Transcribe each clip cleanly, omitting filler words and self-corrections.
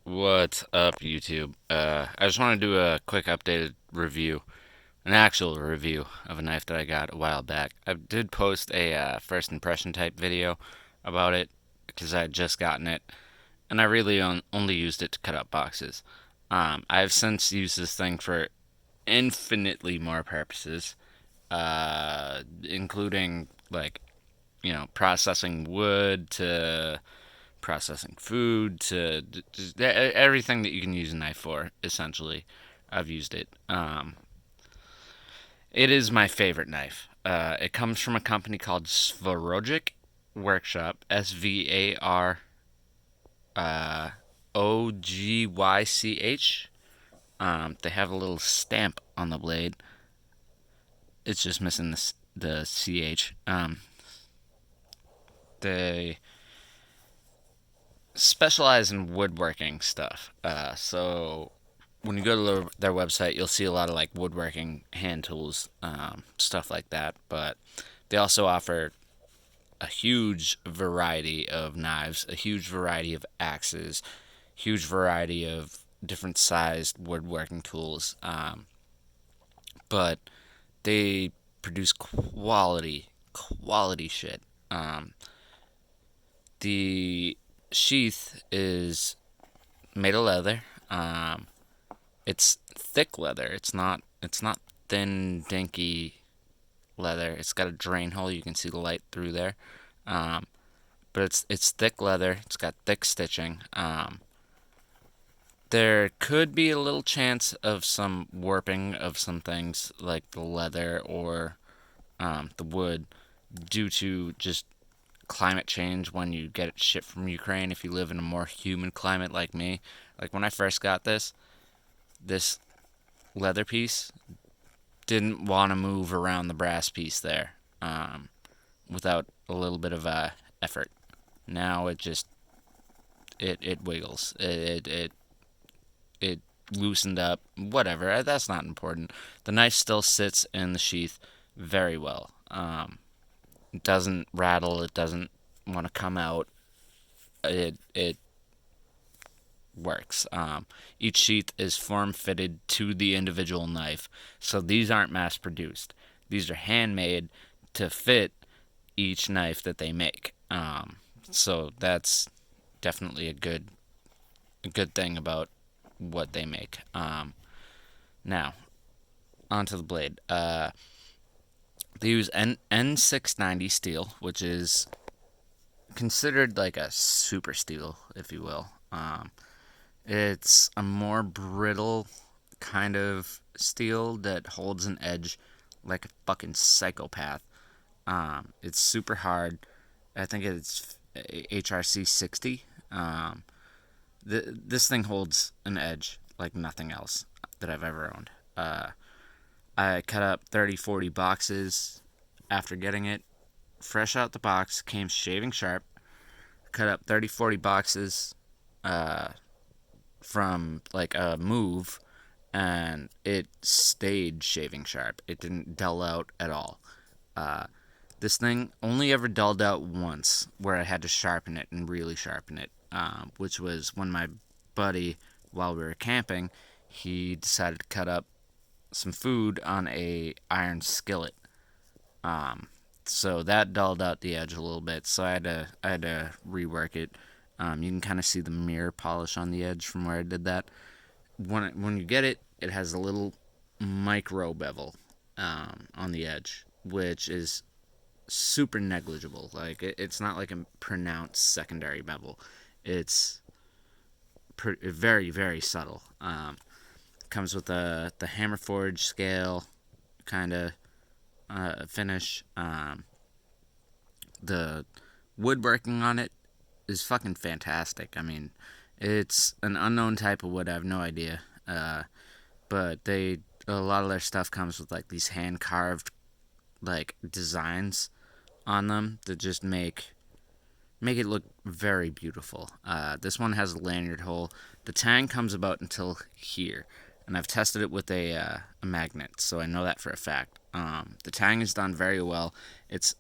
What's up, YouTube? I just want to do a quick updated review, an actual review of a knife that I got a while back. I did post a first impression type video about it because I had just gotten it, and I really only used it to cut up boxes. I've since used this thing for infinitely more purposes, including like processing wood to processing food to just everything that you can use a knife for. Essentially, I've used it. It is my favorite knife. It comes from a company called Swarovski Workshop. Svarogych. They have a little stamp on the blade. It's just missing the ch. They specialize in woodworking stuff. So when you go to their website, you'll see a lot of like woodworking hand tools, stuff like that. But they also offer a huge variety of knives, a huge variety of axes, huge variety of different sized woodworking tools. But they produce quality shit. Um, the sheath is made of leather. It's thick leather. It's not thin, dinky leather. It's got a drain hole. You can see the light through there. Um, but it's thick leather. It's got thick stitching. There could be a little chance of some warping of some things like the leather or the wood due to just climate change when you get it shipped from Ukraine. If you live in a more humid climate like me, like when I first got this leather piece didn't want to move around the brass piece there without a little bit of effort. Now it wiggles. It loosened up. Whatever. That's not important. The knife still sits in the sheath very well. It doesn't rattle. It doesn't want to come out. It works. Each sheath is form fitted to the individual knife, so these aren't mass produced. These are handmade to fit each knife that they make. So that's definitely a good thing about what they make. Now onto the blade. They use N690 steel, which is considered like a super steel, if you will. It's a more brittle kind of steel that holds an edge like a fucking psychopath. It's super hard. I think it's HRC 60. This thing holds an edge like nothing else that I've ever owned. I cut up 30, 40 boxes after getting it fresh out the box, came shaving sharp. Cut up 30, 40 boxes from like a move, and it stayed shaving sharp. It didn't dull out at all. Uh, this thing only ever dulled out once, where I had to sharpen it and really sharpen it, which was when my buddy, while we were camping, he decided to cut up some food on a iron skillet. Um, so that dulled out the edge a little bit. So I had to rework it. You can kind of see the mirror polish on the edge from where I did that. When you get it, it has a little micro bevel on the edge, which is super negligible. Like it's not like a pronounced secondary bevel. It's very very subtle. Comes with the hammer forge scale kind of finish. The woodworking on it is fucking fantastic. I mean, it's an unknown type of wood. I have no idea. But a lot of their stuff comes with like these hand carved like designs on them that just make it look very beautiful. This one has a lanyard hole. The tang comes about until here, and I've tested it with a magnet, so I know that for a fact. The tang is done very well. It's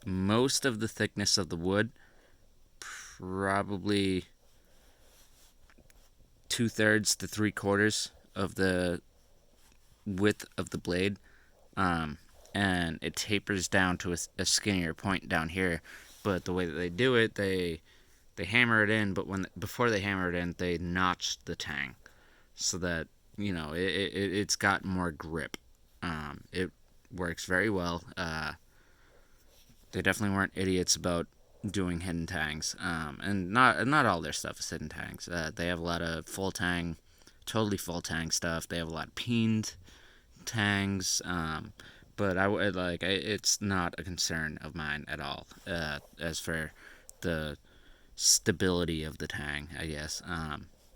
most of the thickness of the wood, probably 2/3 to 3/4 of the width of the blade, um, and it tapers down to a skinnier point down here. But the way that they do it, they hammer it in, but before they hammer it in, they notch the tang so that it's got more grip. It works very well. They definitely weren't idiots about doing hidden tangs, and not all their stuff is hidden tangs. They have a lot of full tang, totally full tang stuff. They have a lot of peened tangs, but it's not a concern of mine at all. As for the stability of the tang, I guess.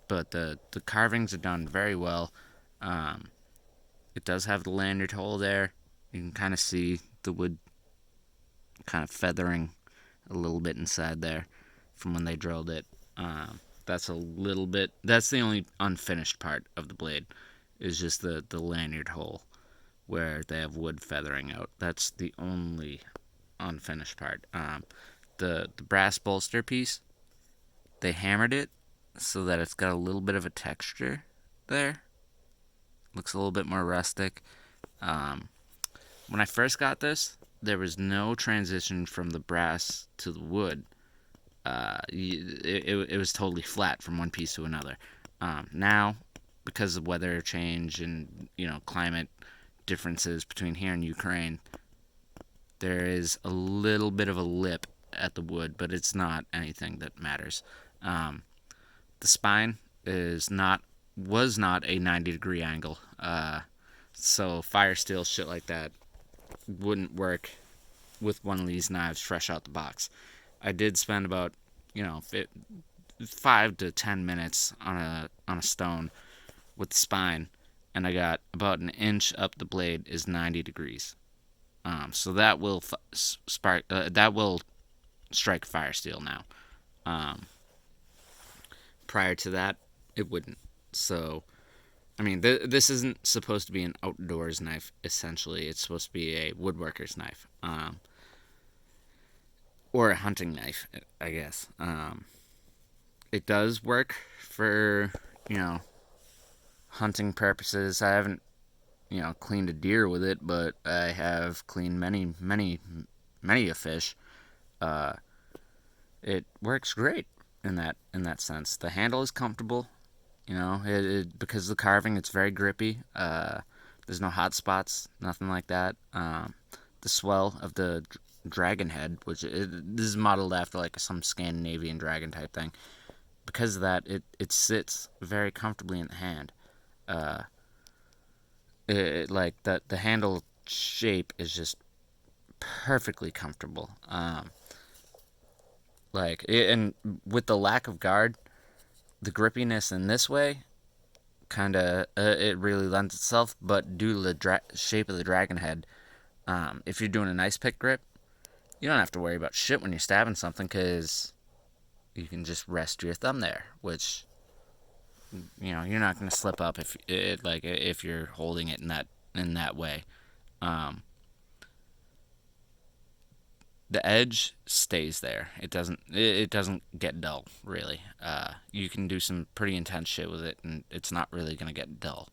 But the carvings are done very well. Um, it does have the lanyard hole there. You can kind of see the wood kind of feathering a little bit inside there from when they drilled it. That's a little bit. That's the only unfinished part of the blade, is just the lanyard hole where they have wood feathering out. That's the only unfinished part. The brass bolster piece, they hammered it so that it's got a little bit of a texture there. Looks a little bit more rustic. When I first got this, there was no transition from the brass to the wood. It was totally flat from one piece to another. Now, because of weather change and climate differences between here and Ukraine, there is a little bit of a lip at the wood, but it's not anything that matters. The spine was not a 90-degree angle, so fire steel shit like that wouldn't work with one of these knives fresh out the box. I did spend about 5 to 10 minutes on a stone with the spine, and I got about an inch up the blade is 90 degrees. So that will that will strike fire steel now. Prior to that, it wouldn't. So, I mean, this isn't supposed to be an outdoors knife. Essentially, it's supposed to be a woodworker's knife, or a hunting knife, I guess. It does work for hunting purposes. I haven't cleaned a deer with it, but I have cleaned many a fish. It works great in that sense. The handle is comfortable. Because of the carving, it's very grippy. There's no hot spots, nothing like that. The swell of the dragon head, this is modeled after like some Scandinavian dragon type thing. Because of that, it sits very comfortably in the hand. Like the handle shape is just perfectly comfortable. And with the lack of guard, the grippiness in this way kind of it really lends itself. But due to the shape of the dragon head, if you're doing a nice pick grip, you don't have to worry about shit when you're stabbing something, because you can just rest your thumb there, which you're not going to slip up if you're holding it in that way. The edge stays there. It doesn't get dull, really. You can do some pretty intense shit with it, and it's not really going to get dull.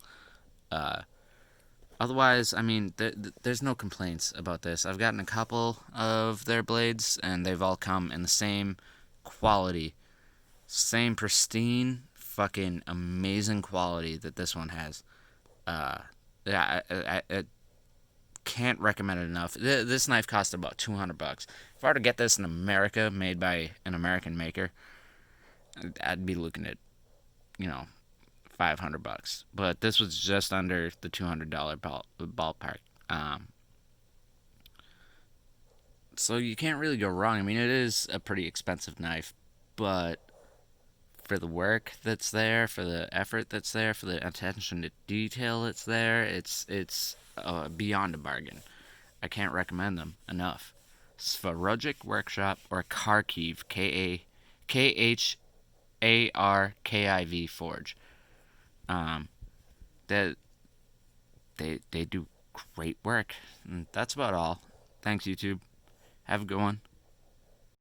Otherwise, I mean, there's no complaints about this. I've gotten a couple of their blades, and they've all come in the same quality, same pristine, fucking amazing quality that this one has. Yeah, I can't recommend it enough. This knife cost about $200. If I were to get this in America, made by an American maker, I'd be looking at, $500. But this was just under the $200 ballpark. So you can't really go wrong. I mean, it is a pretty expensive knife, but for the work that's there, for the effort that's there, for the attention to detail that's there, it's beyond a bargain. I can't recommend them enough. Swarovski Workshop, or Kharkiv, Kharkiv Forge. That they do great work. And that's about all. Thanks, YouTube. Have a good one.